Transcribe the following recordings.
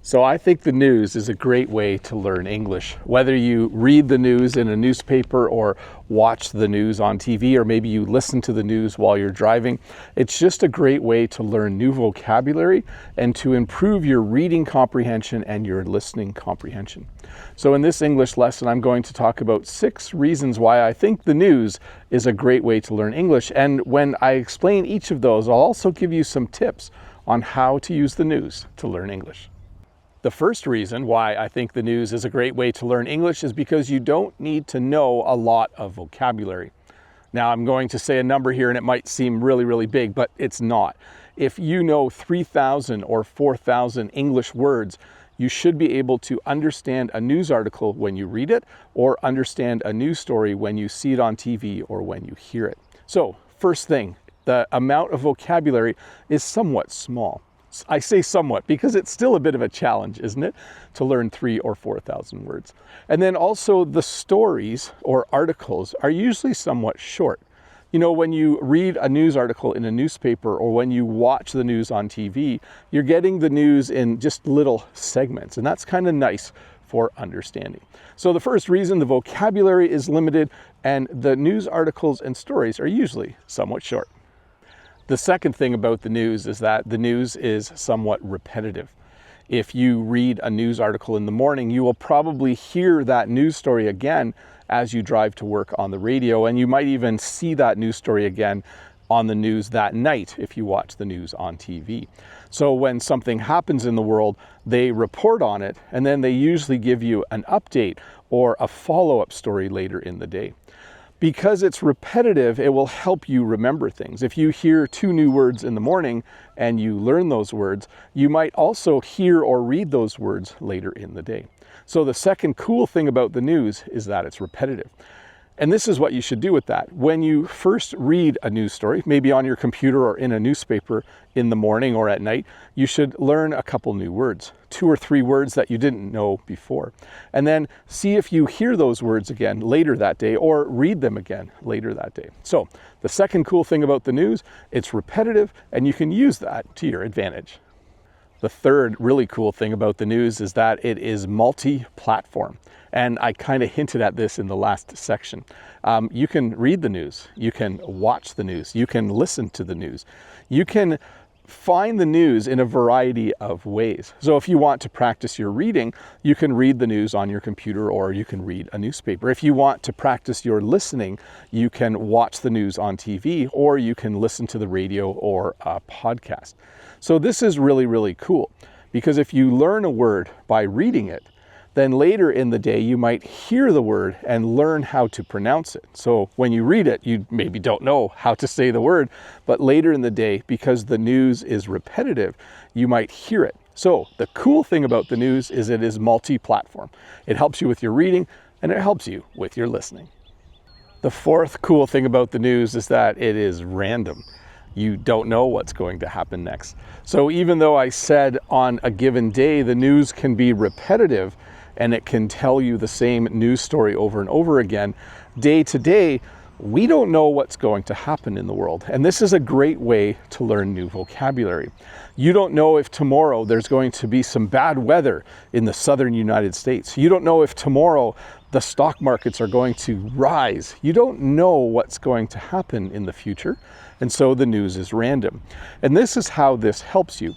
So I think the news is a great way to learn English. Whether you read the news in a newspaper or watch the news on TV, or maybe you listen to the news while you're driving, it's just a great way to learn new vocabulary and to improve your reading comprehension and your listening comprehension. So in this English lesson, I'm going to talk about 6 reasons why I think the news is a great way to learn English. And when I explain each of those, I'll also give you some tips on how to use the news to learn English. The first reason why I think the news is a great way to learn English is because you don't need to know a lot of vocabulary. Now, I'm going to say a number here and it might seem really big, but it's not. If you know 3,000 or 4,000 English words, you should be able to understand a news article when you read it, or understand a news story when you see it on TV or when you hear it. So, first thing, the amount of vocabulary is somewhat small. I say somewhat because it's still a bit of a challenge, isn't it, to learn 3,000 or 4,000 words. And then also the stories or articles are usually somewhat short. You know, when you read a news article in a newspaper or when you watch the news on TV, you're getting the news in just little segments, and that's kind of nice for understanding. So the first reason, the vocabulary is limited and the news articles and stories are usually somewhat short. The second thing about the news is that the news is somewhat repetitive. If you read a news article in the morning, you will probably hear that news story again as you drive to work on the radio, and you might even see that news story again on the news that night if you watch the news on TV. So when something happens in the world, they report on it, and then they usually give you an update or a follow-up story later in the day. Because it's repetitive, it will help you remember things. If you hear 2 new words in the morning and you learn those words, you might also hear or read those words later in the day. So the second cool thing about the news is that it's repetitive. And this is what you should do with that. When you first read a news story, maybe on your computer or in a newspaper in the morning or at night, you should learn a couple new words, 2 or 3 words that you didn't know before. And then see if you hear those words again later that day or read them again later that day. So the second cool thing about the news, it's repetitive and you can use that to your advantage. The third really cool thing about the news is that it is multi-platform. And I kind of hinted at this in the last section. You can read the news, you can watch the news, you can listen to the news, you can find the news in a variety of ways. So if you want to practice your reading, you can read the news on your computer or you can read a newspaper. If you want to practice your listening, you can watch the news on TV or you can listen to the radio or a podcast. So this is really cool because if you learn a word by reading it, then later in the day, you might hear the word and learn how to pronounce it. So when you read it, you maybe don't know how to say the word, but later in the day, because the news is repetitive, you might hear it. So the cool thing about the news is it is multi-platform. It helps you with your reading and it helps you with your listening. The fourth cool thing about the news is that it is random. You don't know what's going to happen next. So even though I said on a given day, the news can be repetitive, and it can tell you the same news story over and over again, day to day, we don't know what's going to happen in the world. And this is a great way to learn new vocabulary. You don't know if tomorrow there's going to be some bad weather in the southern United States. You don't know if tomorrow the stock markets are going to rise. You don't know what's going to happen in the future. And so the news is random. And this is how this helps you.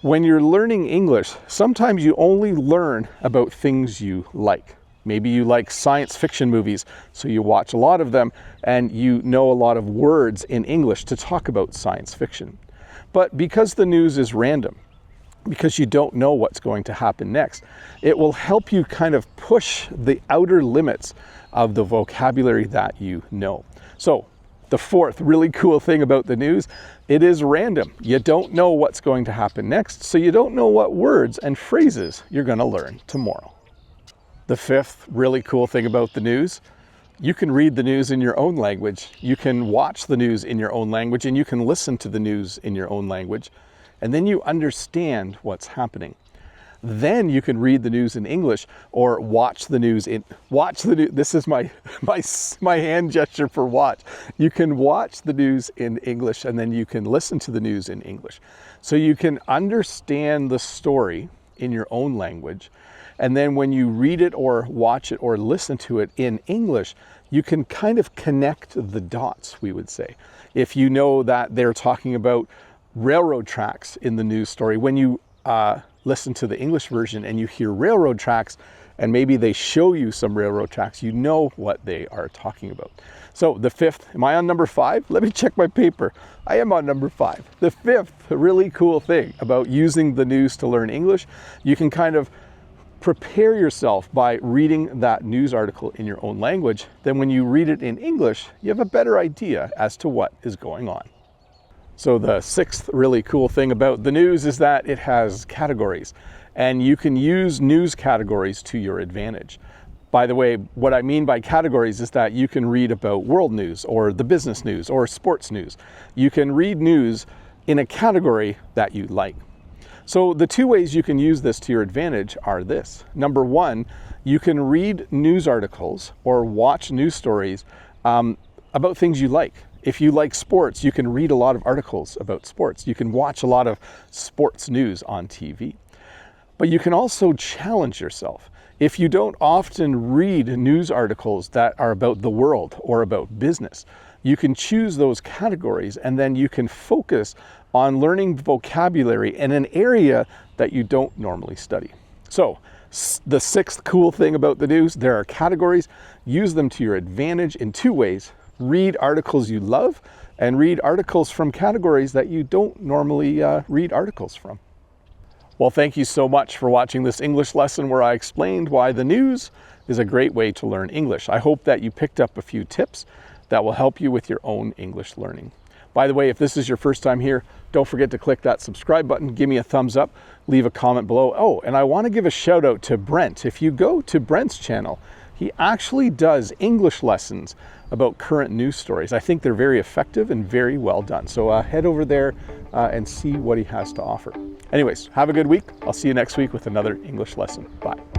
When you're learning English, sometimes you only learn about things you like. Maybe you like science fiction movies, so you watch a lot of them and you know a lot of words in English to talk about science fiction. But because the news is random, because you don't know what's going to happen next, it will help you kind of push the outer limits of the vocabulary that you know. So the fourth really cool thing about the news, it is random. You don't know what's going to happen next, so you don't know what words and phrases you're going to learn tomorrow. The fifth really cool thing about the news, you can read the news in your own language, you can watch the news in your own language, and you can listen to the news in your own language, and then you understand what's happening. Then you can read the news in English or watch the news this is my hand gesture for watch. You can watch the news in English and then you can listen to the news in English. So you can understand the story in your own language. And then when you read it or watch it or listen to it in English, you can kind of connect the dots, we would say. If you know that they're talking about railroad tracks in the news story, when you listen to the English version and you hear railroad tracks, and maybe they show you some railroad tracks, you know what they are talking about. So the fifth, am I on number 5? Let me check my paper. I am on number 5. The fifth really cool thing about using the news to learn English, you can kind of prepare yourself by reading that news article in your own language. Then when you read it in English, you have a better idea as to what is going on. So the sixth really cool thing about the news is that it has categories, and you can use news categories to your advantage. By the way, what I mean by categories is that you can read about world news or the business news or sports news. You can read news in a category that you like. So the two ways you can use this to your advantage are this. Number one, you can read news articles or watch news stories about things you like. If you like sports, you can read a lot of articles about sports. You can watch a lot of sports news on TV. But you can also challenge yourself. If you don't often read news articles that are about the world or about business, you can choose those categories and then you can focus on learning vocabulary in an area that you don't normally study. So the sixth cool thing about the news, there are categories. Use them to your advantage in two ways. Read articles you love and read articles from categories that you don't normally read articles from. Well, thank you so much for watching this English lesson where I explained why the news is a great way to learn English. I hope that you picked up a few tips that will help you with your own English learning. By the way, if this is your first time here, don't forget to click that subscribe button, give me a thumbs up, leave a comment below. Oh, and I want to give a shout out to Brent. If you go to Brent's channel, he actually does English lessons about current news stories. I think they're very effective and very well done. So head over there and see what he has to offer. Anyways, have a good week. I'll see you next week with another English lesson. Bye.